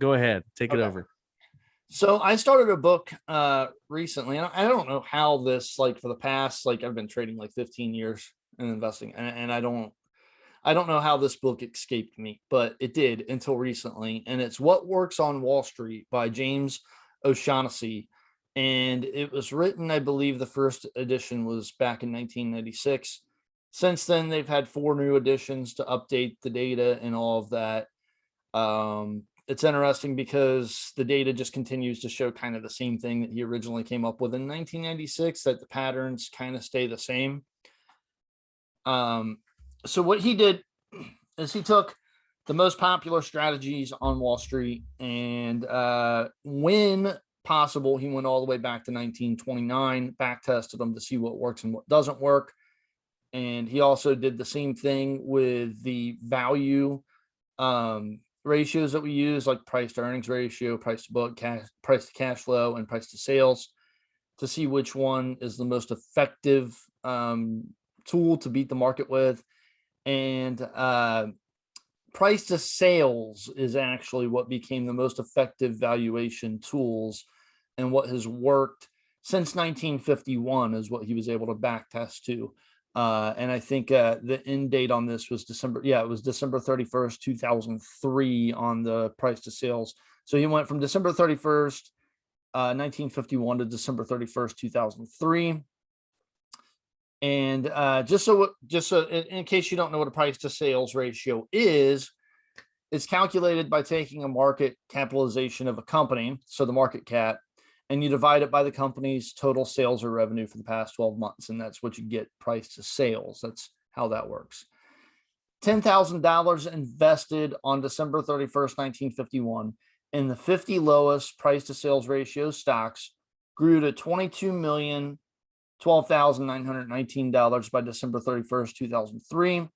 Go ahead, take it Okay. over. So I started a book recently, and I don't know how this, like, for the past, like, I've been trading like 15 years and investing, and I don't know how this book escaped me, but it did until recently. And it's What Works on Wall Street by James O'Shaughnessy. And it was written, I believe the first edition was back in 1996. Since then, they've had four new editions to update the data and all of that. It's interesting because the data just continues to show kind of the same thing that he originally came up with in 1996, that the patterns kind of stay the same. So what he did is he took the most popular strategies on Wall Street, and when possible, he went all the way back to 1929, back tested them to see what works and what doesn't work. And he also did the same thing with the value ratios that we use, like price to earnings ratio, price to book, price to cash flow, and price to sales, to see which one is the most effective tool to beat the market with. And price to sales is actually what became the most effective valuation tools, and what has worked since 1951 is what he was able to back test to. And I think the end date on this was December. Yeah, it was December 31st, 2003 on the price to sales. So he went from December 31st, 1951 to December 31st, 2003. And just so in case you don't know what a price to sales ratio is, it's calculated by taking a market capitalization of a company, so the market cap, and you divide it by the company's total sales or revenue for the past 12 months. And that's what you get, price to sales. That's how that works. $10,000 invested on December 31st, 1951 in the 50 lowest price to sales ratio stocks grew to $22,012,919 by December 31st, 2003.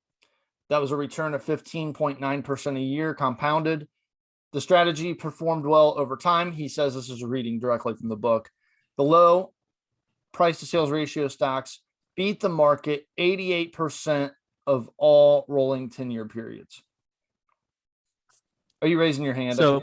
That was a return of 15.9% a year compounded. The strategy performed well over time. He says, this is reading directly from the book, the low price to sales ratio stocks beat the market 88% of all rolling 10-year periods. Are you raising your hand? So